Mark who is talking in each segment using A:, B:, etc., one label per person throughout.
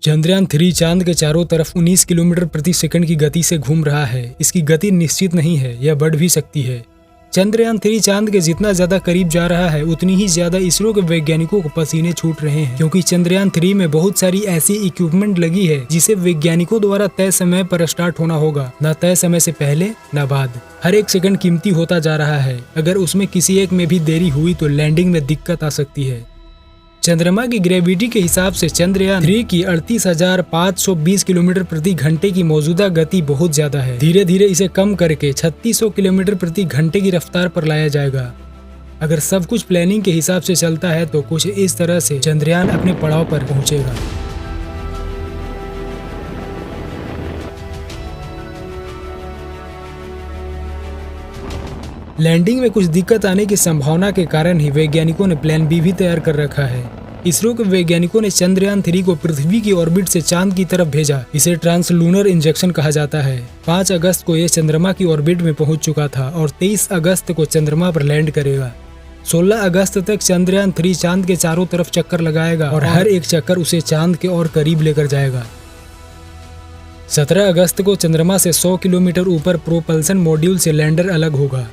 A: चंद्रयान 3 चांद के चारों तरफ 19 किलोमीटर प्रति सेकंड की गति से घूम रहा है। इसकी गति निश्चित नहीं है, यह बढ़ भी सकती है। चंद्रयान 3 चांद के जितना ज्यादा करीब जा रहा है उतनी ही ज्यादा इसरो के वैज्ञानिकों को पसीने छूट रहे हैं, क्योंकि चंद्रयान 3 में बहुत सारी ऐसी इक्विपमेंट लगी है जिसे वैज्ञानिकों द्वारा तय समय पर स्टार्ट होना होगा, न तय समय से पहले न बाद। हर एक सेकंड कीमती होता जा रहा है। अगर उसमें किसी एक में भी देरी हुई तो लैंडिंग में दिक्कत आ सकती है। चंद्रमा की ग्रेविटी के हिसाब से चंद्रयान 3 की 38,520 किलोमीटर प्रति घंटे की मौजूदा गति बहुत ज्यादा है। धीरे धीरे इसे कम करके 3600 किलोमीटर प्रति घंटे की रफ्तार पर लाया जाएगा। अगर सब कुछ प्लानिंग के हिसाब से चलता है तो कुछ इस तरह से चंद्रयान अपने पड़ाव पर पहुंचेगा। लैंडिंग में कुछ दिक्कत आने की संभावना के कारण ही वैज्ञानिकों ने प्लान बी भी तैयार कर रखा है। इसरो के वैज्ञानिकों ने चंद्रयान 3 को पृथ्वी की ऑर्बिट से चांद की तरफ भेजा। इसे ट्रांसलूनर इंजेक्शन कहा जाता है। 5 अगस्त को यह चंद्रमा की ऑर्बिट में पहुंच चुका था और 23 अगस्त को चंद्रमा पर लैंड करेगा। 16 अगस्त तक चंद्रयान 3 चांद के चारों तरफ चक्कर लगाएगा और हर एक चक्कर उसे चांद के और करीब लेकर जाएगा। 17 अगस्त को चंद्रमा से 100 किलोमीटर ऊपर प्रोपल्सन मॉड्यूल से लैंडर अलग होगा।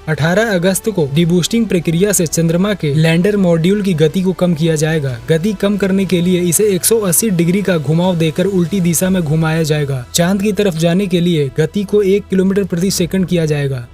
A: 18 अगस्त को डीबूस्टिंग प्रक्रिया से चंद्रमा के लैंडर मॉड्यूल की गति को कम किया जाएगा। गति कम करने के लिए इसे 180 डिग्री का घुमाव देकर उल्टी दिशा में घुमाया जाएगा। चांद की तरफ जाने के लिए गति को 1 किलोमीटर प्रति सेकंड किया जाएगा।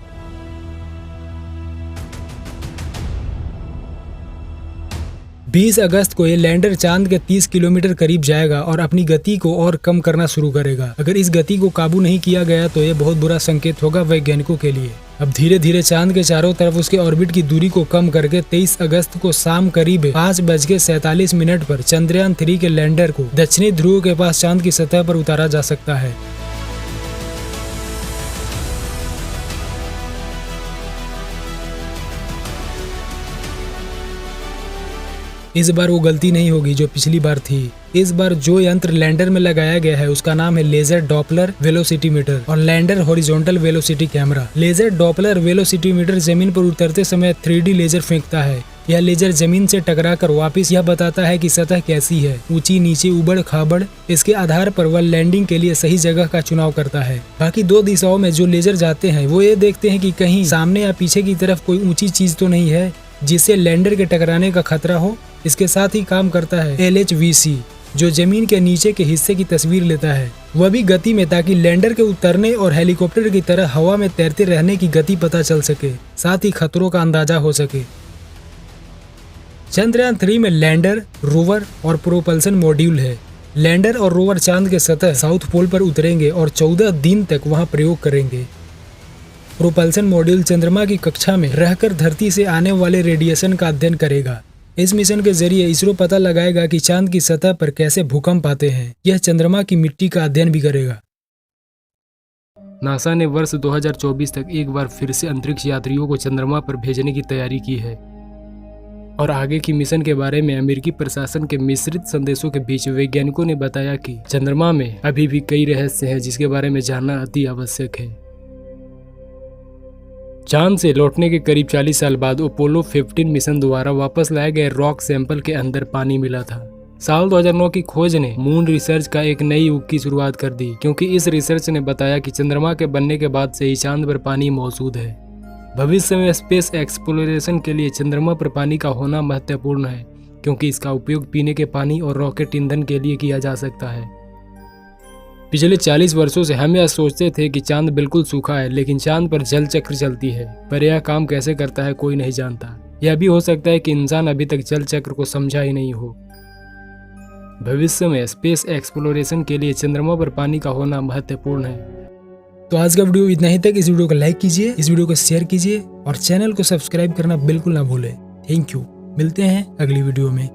A: 20 अगस्त को ये लैंडर चांद के 30 किलोमीटर करीब जाएगा और अपनी गति को और कम करना शुरू करेगा। अगर इस गति को काबू नहीं किया गया तो ये बहुत बुरा संकेत होगा वैज्ञानिकों के लिए। अब धीरे धीरे चांद के चारों तरफ उसके ऑर्बिट की दूरी को कम करके 23 अगस्त को शाम करीब 5:47 पर चंद्रयान 3 के लैंडर को दक्षिणी ध्रुव के पास चांद की सतह पर उतारा जा सकता है। इस बार वो गलती नहीं होगी जो पिछली बार थी। इस बार जो यंत्र लैंडर में लगाया गया है उसका नाम है लेजर डॉपलर वेलोसिटीमीटर और lander horizontal velocity camera. Laser Doppler velocity meter जमीन पर उतरते समय 3D लेजर फेंकता है। यह लेजर जमीन से टकराकर वापस यह बताता है कि सतह कैसी है, ऊंची नीचे उबड़ खाबड़। इसके आधार पर वह लैंडिंग के लिए सही जगह का चुनाव करता है। बाकी 2 दिशाओं में जो लेजर जाते हैं वो ये देखते हैं कि कहीं सामने या पीछे की तरफ कोई ऊंची चीज तो नहीं है जिससे लैंडर के टकराने का खतरा हो। इसके साथ ही काम करता है LHVC जो जमीन के नीचे के हिस्से की तस्वीर लेता है, वह भी गति में, ताकि लैंडर के उतरने और हेलीकॉप्टर की तरह हवा में तैरते रहने की गति पता चल सके, साथ ही खतरों का अंदाजा हो सके। चंद्रयान 3 में लैंडर, रोवर और प्रोपल्सन मॉड्यूल है। लैंडर और रोवर चांद के सतह साउथ पोल पर उतरेंगे और 14 दिन तक वहां प्रयोग करेंगे। प्रोपल्सन मॉड्यूल चंद्रमा की कक्षा में रहकर धरती से आने वाले रेडिएशन का अध्ययन करेगा। इस मिशन के जरिए इसरो पता लगाएगा कि चांद की सतह पर कैसे भूकंप आते हैं। यह चंद्रमा की मिट्टी का अध्ययन भी करेगा। नासा ने वर्ष 2024 तक एक बार फिर से अंतरिक्ष यात्रियों को चंद्रमा पर भेजने की तैयारी की है और आगे की मिशन के बारे में अमेरिकी प्रशासन के मिश्रित संदेशों के बीच वैज्ञानिकों ने बताया कि चंद्रमा में अभी भी कई रहस्य हैं जिसके बारे में जानना अति आवश्यक है। चांद से लौटने के करीब 40 साल बाद अपोलो 15 मिशन द्वारा वापस लाए गए रॉक सैंपल के अंदर पानी मिला था। साल 2009 की खोज ने मून रिसर्च का एक नई युग की शुरुआत कर दी, क्योंकि इस रिसर्च ने बताया कि चंद्रमा के बनने के बाद से ही चांद पर पानी मौजूद है। भविष्य में स्पेस एक्सप्लोरेशन के लिए चंद्रमा पर पानी का होना महत्वपूर्ण है, क्योंकि इसका उपयोग पीने के पानी और रॉकेट ईंधन के लिए किया जा सकता है। पिछले 40 वर्षों से हम यह सोचते थे कि चांद बिल्कुल सूखा है, लेकिन चांद पर जल चक्र चलती है, पर यह काम कैसे करता है कोई नहीं जानता। यह भी हो सकता है कि इंसान अभी तक जल चक्र को समझा ही नहीं हो। भविष्य में स्पेस एक्सप्लोरेशन के लिए चंद्रमा पर पानी का होना महत्वपूर्ण है। तो आज का वीडियो इतना ही तक। इस वीडियो को लाइक कीजिए, इस वीडियो को शेयर कीजिए और चैनल को सब्सक्राइब करना बिल्कुल ना भूलें। Thank you. मिलते हैं अगली वीडियो में।